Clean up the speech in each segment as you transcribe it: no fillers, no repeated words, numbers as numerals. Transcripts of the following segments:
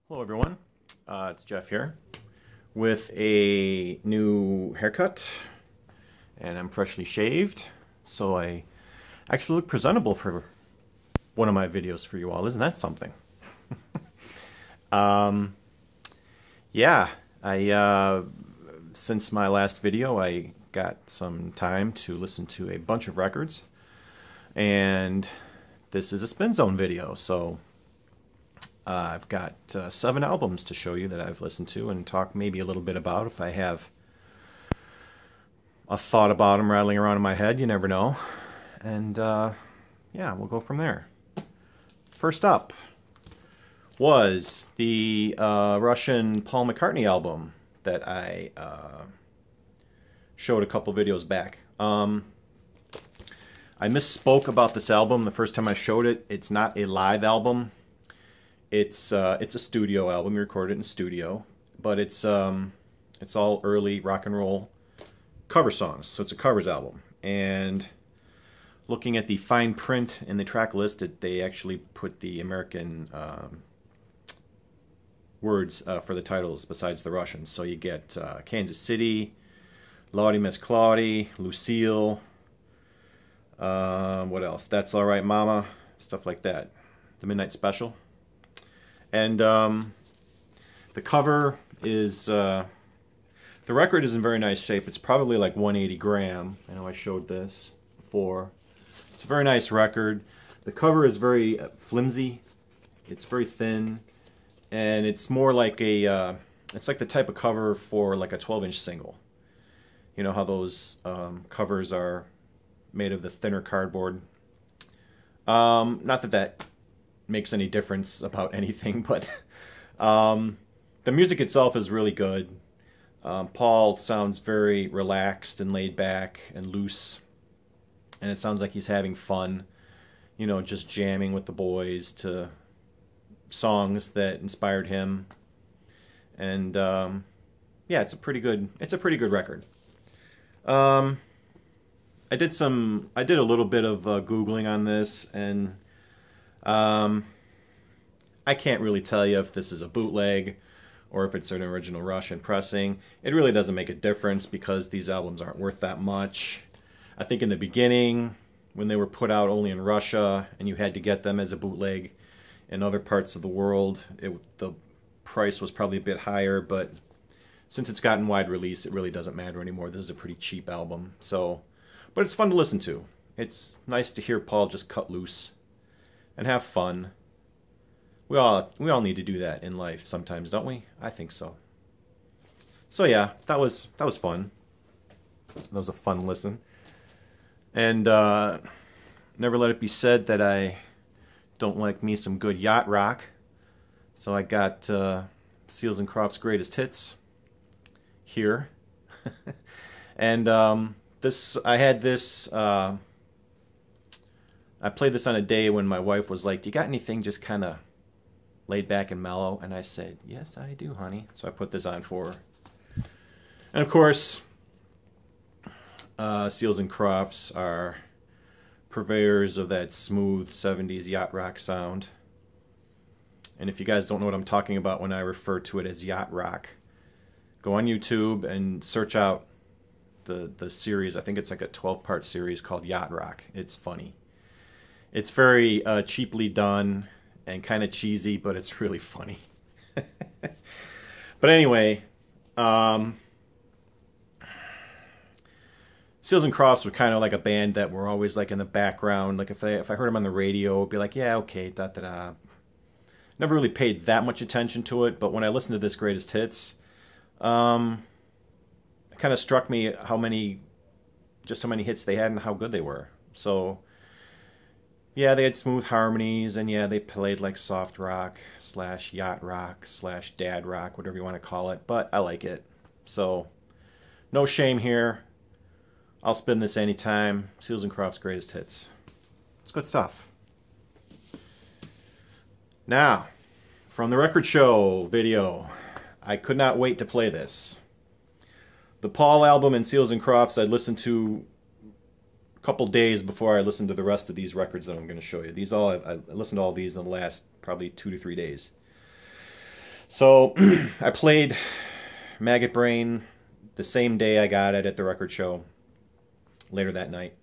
Hello everyone, it's Jeff here with a new haircut, and I'm freshly shaved, so I actually look presentable for one of my videos for you all. Isn't that something? um, yeah, since my last video I got some time to listen to a bunch of records, and this is a Spin Zone video, so I've got 7 albums to show you that I've listened to and talk maybe a little bit about if I have a thought about them rattling around in my head. You never know. And yeah, we'll go from there. First up was the Russian Paul McCartney album that I showed a couple videos back. I misspoke about this album the first time I showed it. It's not a live album. It's a studio album. We recorded it in studio, but it's all early rock and roll cover songs. So it's a covers album. And looking at the fine print in the track list, they actually put the American words for the titles besides the Russian. So you get Kansas City, Lordy Miss Claudie, Lucille. What else? That's All Right Mama, stuff like that. The Midnight Special. And the cover is, the record is in very nice shape. It's probably like 180 gram. I know I showed this before. It's a very nice record. The cover is very flimsy. It's very thin. And it's more like a, it's like the type of cover for like a 12-inch single. You know how those covers are made of the thinner cardboard. Not that that makes any difference about anything, but the music itself is really good. Paul sounds very relaxed and laid back and loose, and it sounds like he's having fun, you know, just jamming with the boys to songs that inspired him. And yeah, it's a pretty good record. I did a little bit of Googling on this, and I can't really tell you if this is a bootleg or if it's an original Russian pressing. It really doesn't make a difference because these albums aren't worth that much. I think in the beginning, when they were put out only in Russia and you had to get them as a bootleg in other parts of the world, the price was probably a bit higher, but since it's gotten wide release, it really doesn't matter anymore. This is a pretty cheap album, so, but it's fun to listen to. It's nice to hear Paul just cut loose and have fun. We all need to do that in life sometimes, don't we? I think so. So yeah, that was fun. That was a fun listen. And never let it be said that I don't like me some good yacht rock. So I got Seals and Crofts' Greatest Hits here. And I had this. I played this on a day when my wife was like, "Do you got anything just kind of laid back and mellow?" And I said, "Yes, I do, honey." So I put this on for her. And of course, Seals and Crofts are purveyors of that smooth 70s yacht rock sound. And if you guys don't know what I'm talking about when I refer to it as yacht rock, go on YouTube and search out the series. I think it's like a 12-part series called Yacht Rock. It's funny. It's very cheaply done and kind of cheesy, but it's really funny. But anyway, Seals and Crofts were kind of like a band that were always like in the background. Like if I heard them on the radio, I'd be like, yeah, okay, da da da. Never really paid that much attention to it, but when I listened to this Greatest Hits, it kind of struck me how many hits they had and how good they were. So yeah, they had smooth harmonies, and yeah, they played like soft rock / yacht rock / dad rock, whatever you want to call it, but I like it. So no shame here. I'll spin this anytime. Seals and Crofts' Greatest Hits. It's good stuff. Now, from the Record Show video, I could not wait to play this. The Paul album and Seals and Crofts I'd listened to a couple days before I listened to the rest of these records that I'm going to show you. I listened to all these in the last probably 2 to 3 days. So I played Maggot Brain the same day I got it at the record show later that night.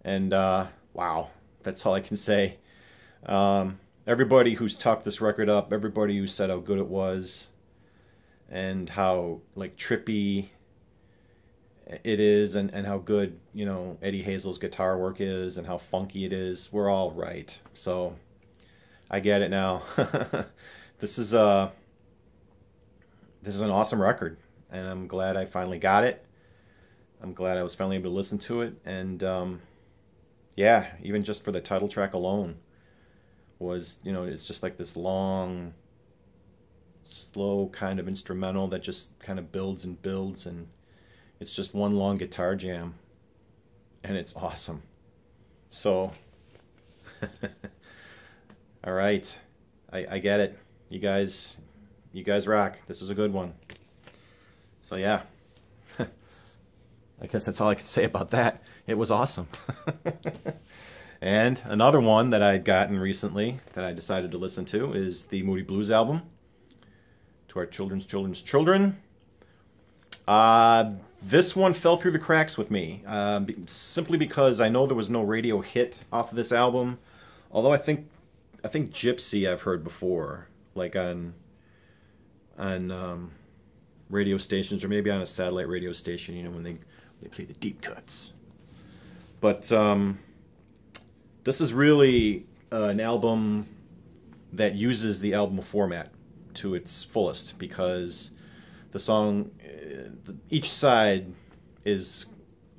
And wow, that's all I can say. Everybody who's talked this record up, everybody who said how good it was and how like trippy it is, and how good, you know, Eddie Hazel's guitar work is and how funky it is, we're all right. So I get it now. This is an awesome record, and I'm glad I finally got it. I'm glad I was finally able to listen to it, and yeah, even just for the title track alone was, you know, it's just like this long, slow kind of instrumental that just kind of builds and builds, and it's just one long guitar jam, and it's awesome. So, all right, I get it. You guys rock. This was a good one. So yeah, I guess that's all I can say about that. It was awesome. And another one that I'd gotten recently that I decided to listen to is the Moody Blues album, To Our Children's Children. This one fell through the cracks with me, simply because I know there was no radio hit off of this album. Although I think Gypsy I've heard before, like on radio stations, or maybe on a satellite radio station, you know, when they play the deep cuts. But this is really an album that uses the album format to its fullest, because the song, each side is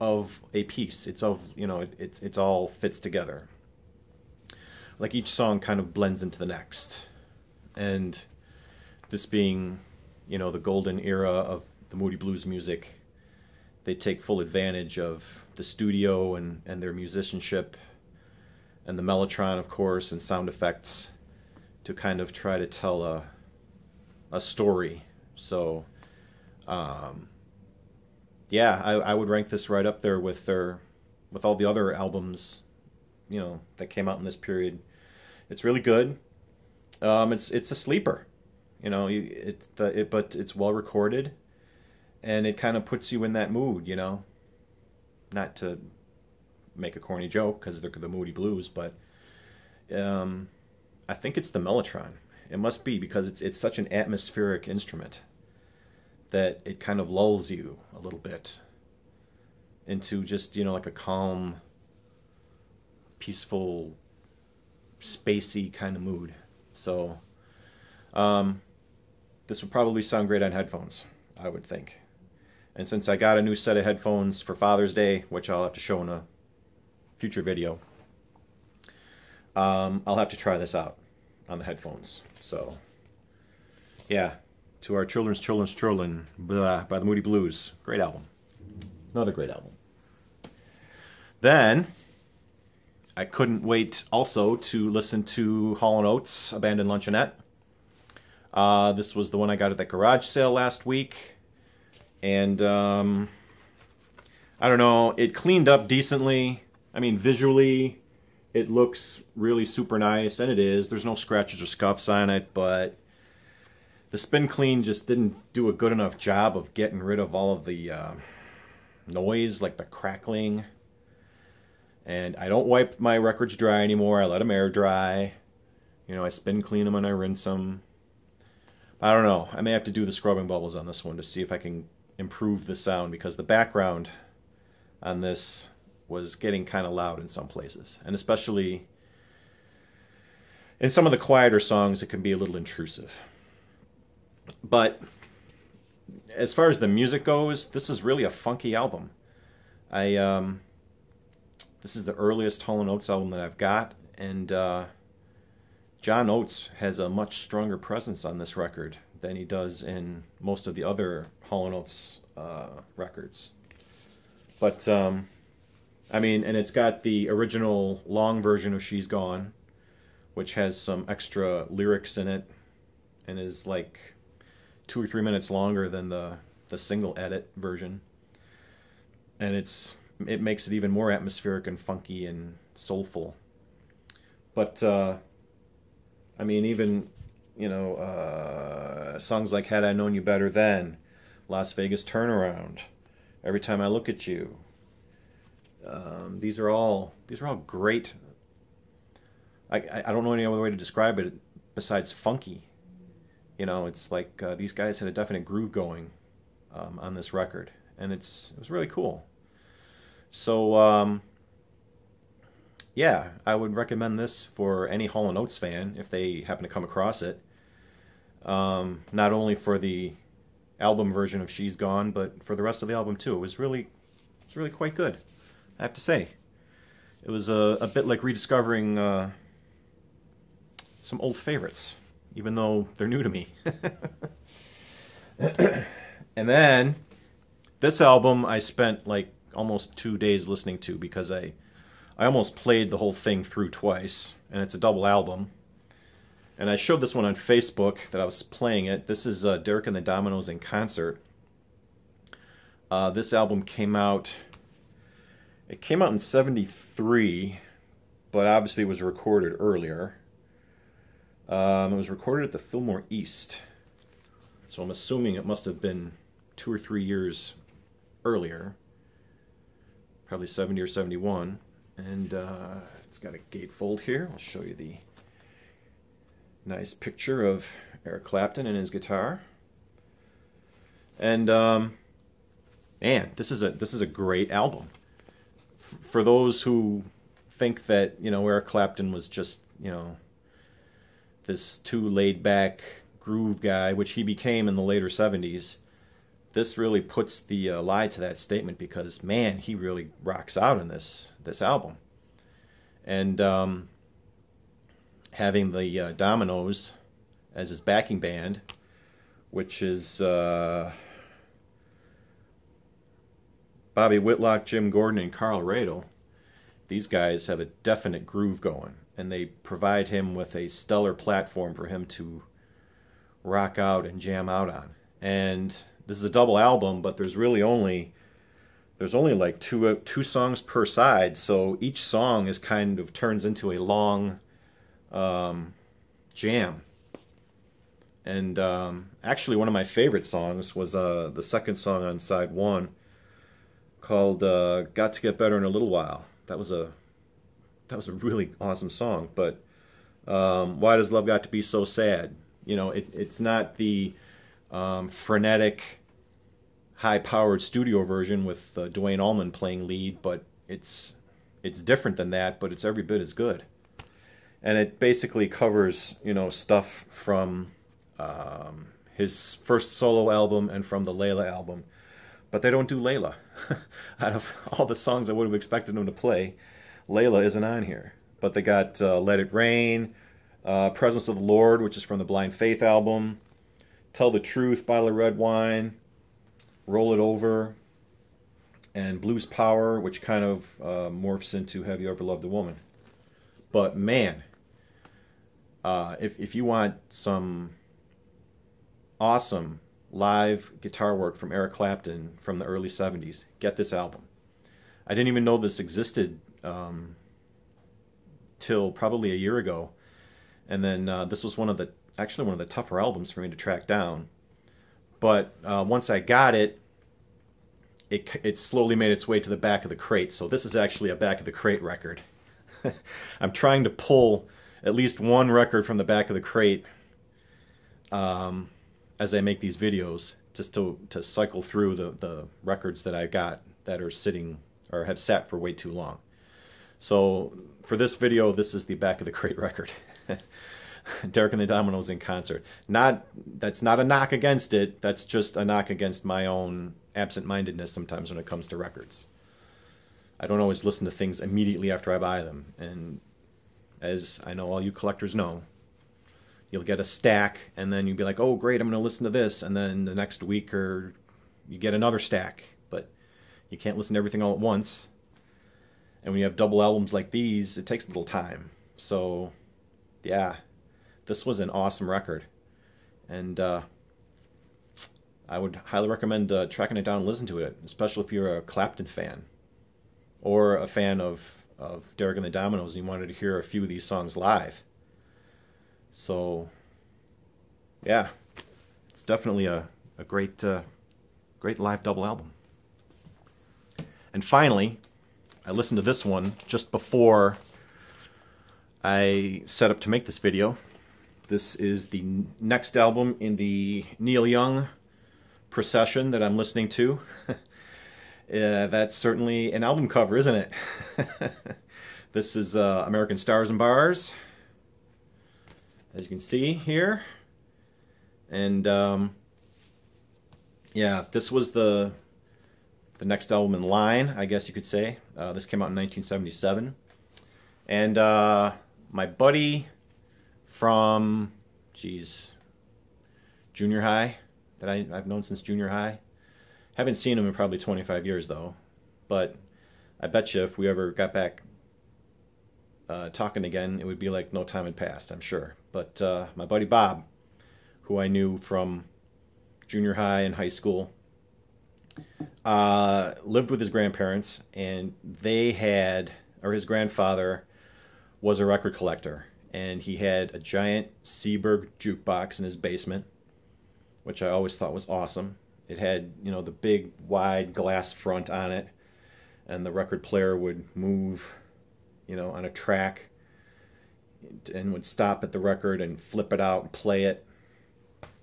of a piece. It's of, you know, it's all fits together. Like each song kind of blends into the next. And this being, you know, the golden era of the Moody Blues music, they take full advantage of the studio and their musicianship and the mellotron, of course, and sound effects to kind of try to tell a story. So yeah, I would rank this right up there with all the other albums, you know, that came out in this period. It's really good. It's a sleeper, you know. But it's well recorded, and it kind of puts you in that mood, you know. Not to make a corny joke, because they're the Moody Blues, but I think it's the mellotron. It must be, because it's such an atmospheric instrument that it kind of lulls you a little bit into just, you know, like a calm, peaceful, spacey kind of mood. So this would probably sound great on headphones, I would think. And since I got a new set of headphones for Father's Day, which I'll have to show in a future video, I'll have to try this out on the headphones. So yeah, To Our Children's Children, blah, by the Moody Blues. Great album. Another great album. Then I couldn't wait also to listen to Hall & Oates' Abandoned Luncheonette. This was the one I got at the garage sale last week. And I don't know, it cleaned up decently. I mean, visually, it looks really super nice, and it is. There's no scratches or scuffs on it, but the Spin Clean just didn't do a good enough job of getting rid of all of the noise, like the crackling. And I don't wipe my records dry anymore. I let them air dry. You know, I spin clean them and I rinse them. I don't know. I may have to do the scrubbing bubbles on this one to see if I can improve the sound, because the background on this was getting kind of loud in some places. And especially in some of the quieter songs, it can be a little intrusive. But as far as the music goes, this is really a funky album. This is the earliest Hall & Oates album that I've got, and John Oates has a much stronger presence on this record than he does in most of the other Hall & Oates records. But, I mean, and it's got the original long version of She's Gone, which has some extra lyrics in it, and is like 2 or 3 minutes longer than the single edit version. And it makes it even more atmospheric and funky and soulful. But I mean, even, you know, songs like Had I Known You Better Then, Las Vegas Turnaround, Every Time I Look at You. These are all great. I don't know any other way to describe it besides funky. You know, it's like these guys had a definite groove going on this record, and it was really cool. So yeah, I would recommend this for any Hall & Oates fan if they happen to come across it. Not only for the album version of She's Gone, but for the rest of the album too. It was really quite good, I have to say. It was a bit like rediscovering some old favorites, even though they're new to me. And then this album I spent like almost 2 days listening to, because I almost played the whole thing through twice, and it's a double album. And I showed this one on Facebook that I was playing it. This is Derek and the Dominos in concert. This album came out, it came out in '73, but obviously it was recorded earlier. It was recorded at the Fillmore East, so I'm assuming it must have been 2 or 3 years earlier, probably 70 or 71. And it's got a gatefold here. I'll show you the nice picture of Eric Clapton and his guitar. And man, this is a great album. For those who think that, you know, Eric Clapton was just, you know, this too laid back groove guy, which he became in the later '70s, this really puts the lie to that statement, because man, he really rocks out in this album. And having the Dominoes as his backing band, which is Bobby Whitlock, Jim Gordon, and Carl Radle. These guys have a definite groove going, and they provide him with a stellar platform for him to rock out and jam out on. And this is a double album, but there's only like two songs per side, so each song is kind of turns into a long jam. And actually, one of my favorite songs was the second song on side one, called "Got to Get Better in a Little While." That was a really awesome song. But "Why Does Love Got to Be So Sad?" You know, it's not the frenetic, high-powered studio version with Duane Allman playing lead, but it's different than that, but it's every bit as good. And it basically covers, you know, stuff from his first solo album and from the Layla album. But they don't do Layla. Out of all the songs I would have expected them to play, Layla isn't on here. But they got Let It Rain, Presence of the Lord, which is from the Blind Faith album, Tell the Truth, Bottle of Red Wine, Roll It Over, and Blues Power, which kind of morphs into Have You Ever Loved a Woman. But man, if you want some awesome live guitar work from Eric Clapton from the early '70s, get this album. I didn't even know this existed till probably a year ago, and then this was actually one of the tougher albums for me to track down. But once I got it, it slowly made its way to the back of the crate. So this is actually a back of the crate record. I'm trying to pull at least one record from the back of the crate as I make these videos, just to cycle through the records that I got that are sitting or have sat for way too long. So for this video, this is the back of the crate record. Derek and the Dominos in concert. That's not a knock against it. That's just a knock against my own absent-mindedness sometimes when it comes to records. I don't always listen to things immediately after I buy them. And as I know all you collectors know, you'll get a stack, and then you'll be like, oh, great, I'm going to listen to this. And then the next week or you get another stack. But you can't listen to everything all at once. And when you have double albums like these, it takes a little time. So, yeah, this was an awesome record. And I would highly recommend tracking it down and listening to it, especially if you're a Clapton fan or a fan of Derek and the Dominos and you wanted to hear a few of these songs live. So, yeah, it's definitely a great great live double album. And finally, I listened to this one just before I set up to make this video. This is the next album in the Neil Young procession that I'm listening to. That's certainly an album cover, isn't it? This is American Stars and Bars, as you can see here. And yeah, this was the next album in line, I guess you could say. This came out in 1977. And my buddy from, junior high, that I've known since junior high. Haven't seen him in probably 25 years, though. But I bet you if we ever got back talking again, it would be like no time had passed, I'm sure. But my buddy Bob, who I knew from junior high and high school, lived with his grandparents, and they had, or his grandfather was a record collector, and he had a giant Seeburg jukebox in his basement, which I always thought was awesome. It had, you know, the big wide glass front on it, and the record player would move, you know, on a track and would stop at the record and flip it out and play it.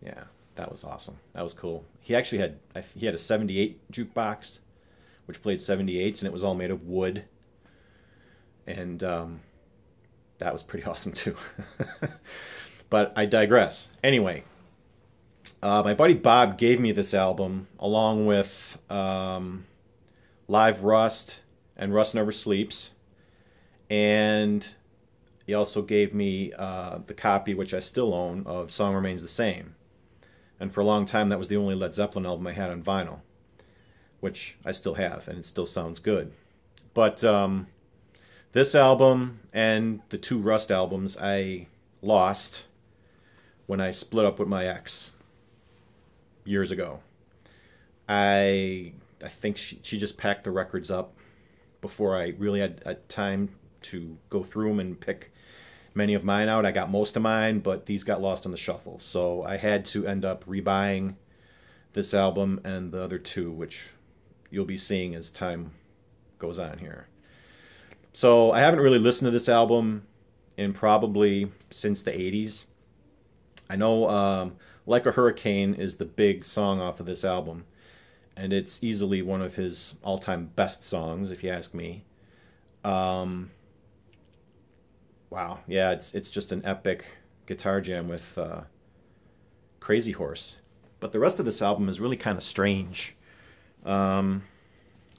Yeah, that was awesome. That was cool. He actually had, he had a 78 jukebox, which played 78s, and it was all made of wood. And that was pretty awesome too. But I digress. Anyway, my buddy Bob gave me this album along with Live Rust and Rust Never Sleeps. And he also gave me the copy, which I still own, of Song Remains the Same. And for a long time, that was the only Led Zeppelin album I had on vinyl, which I still have, and it still sounds good. But this album and the two Rust albums I lost when I split up with my ex years ago. I think she just packed the records up before I really had time to go through them and pick many of mine out. I got most of mine, but these got lost in the shuffle. So I had to end up rebuying this album and the other two, which you'll be seeing as time goes on here. So I haven't really listened to this album in probably since the 80s. I know Like a Hurricane is the big song off of this album, and it's easily one of his all-time best songs, if you ask me. Wow, yeah, it's just an epic guitar jam with Crazy Horse. But the rest of this album is really kind of strange. I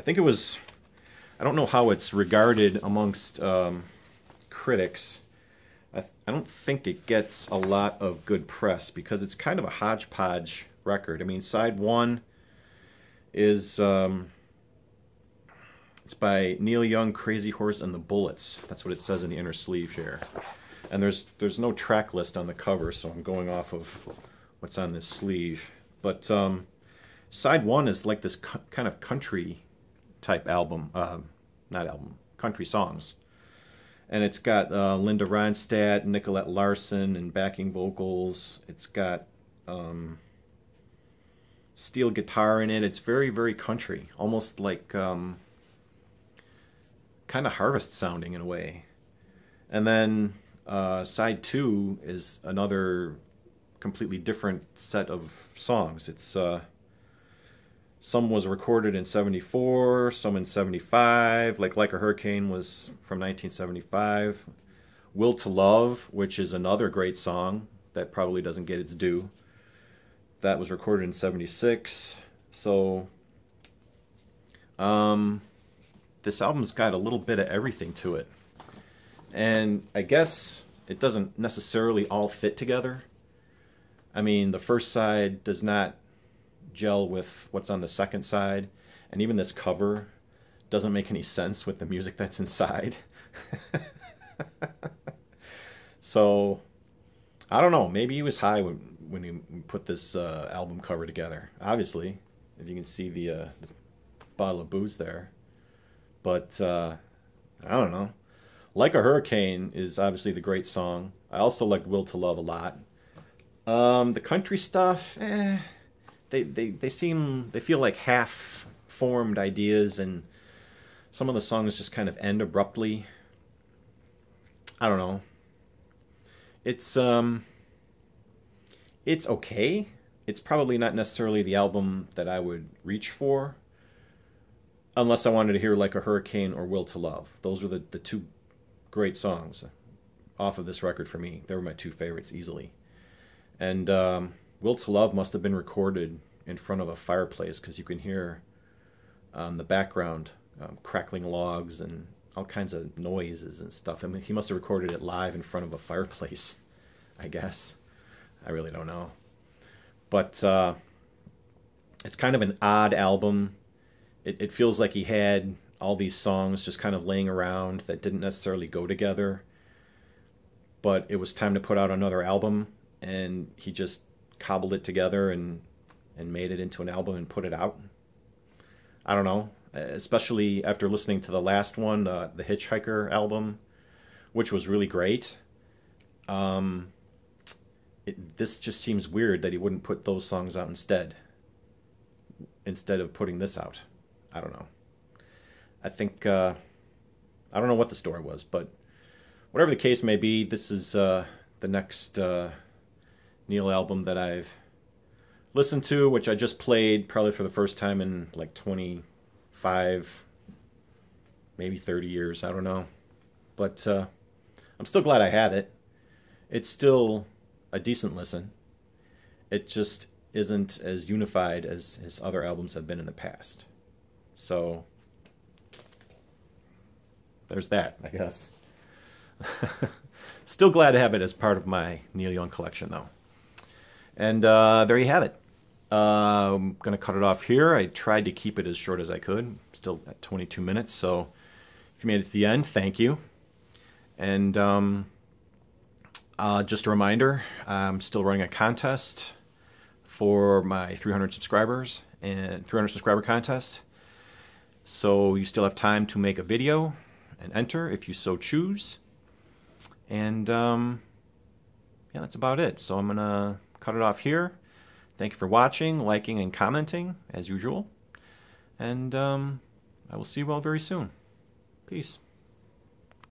think it was, I don't know how it's regarded amongst critics. I don't think it gets a lot of good press because it's kind of a hodgepodge record. I mean, side one is it's by Neil Young, Crazy Horse, and the Bullets. That's what it says in the inner sleeve here. And there's no track list on the cover, so I'm going off of what's on this sleeve. But side one is like this kind of country type album, not album, country songs. And it's got Linda Ronstadt, Nicolette Larson, and backing vocals. It's got steel guitar in it. It's very, very country, almost like kind of Harvest sounding in a way. And then side two is another completely different set of songs. It's some was recorded in 74, some in 75, like a Hurricane was from 1975. Will to Love, which is another great song that probably doesn't get its due, that was recorded in 76. So this album's got a little bit of everything to it. And I guess it doesn't necessarily all fit together. I mean, the first side does not gel with what's on the second side, and even this cover doesn't make any sense with the music that's inside. So I don't know, maybe he was high when he put this album cover together. Obviously, if you can see the bottle of booze there. But I don't know. Like a Hurricane is obviously the great song. I also liked Will to Love a lot. The country stuff, they feel like half-formed ideas, and some of the songs just kind of end abruptly. I don't know. It's okay. It's probably not necessarily the album that I would reach for, unless I wanted to hear like a Hurricane or Will to Love. Those were the two great songs off of this record for me. They were my two favorites easily. And Will to Love must have been recorded in front of a fireplace, because you can hear the background crackling logs and all kinds of noises and stuff. I mean, he must have recorded it live in front of a fireplace, I guess. I really don't know. But it's kind of an odd album. It feels like he had all these songs just kind of laying around that didn't necessarily go together. But it was time to put out another album, and he just cobbled it together and made it into an album and put it out. I don't know. Especially after listening to the last one, the Hitchhiker album, which was really great. This just seems weird that he wouldn't put those songs out instead of putting this out. I don't know. I think, I don't know what the story was, but whatever the case may be, this is the next Neil album that I've listened to, which I just played probably for the first time in like 25, maybe 30 years. I don't know. But I'm still glad I have it. It's still a decent listen. It just isn't as unified as his other albums have been in the past. So there's that, I guess. Still glad to have it as part of my Neil Young collection, though. And there you have it. I'm going to cut it off here. I tried to keep it as short as I could. Still at 22 minutes, so if you made it to the end, thank you. And just a reminder, I'm still running a contest for my 300 subscribers and 300 subscriber contest. So you still have time to make a video and enter if you so choose. And yeah, that's about it. So I'm going to cut it off here. Thank you for watching, liking, and commenting, as usual. And I will see you all very soon. Peace.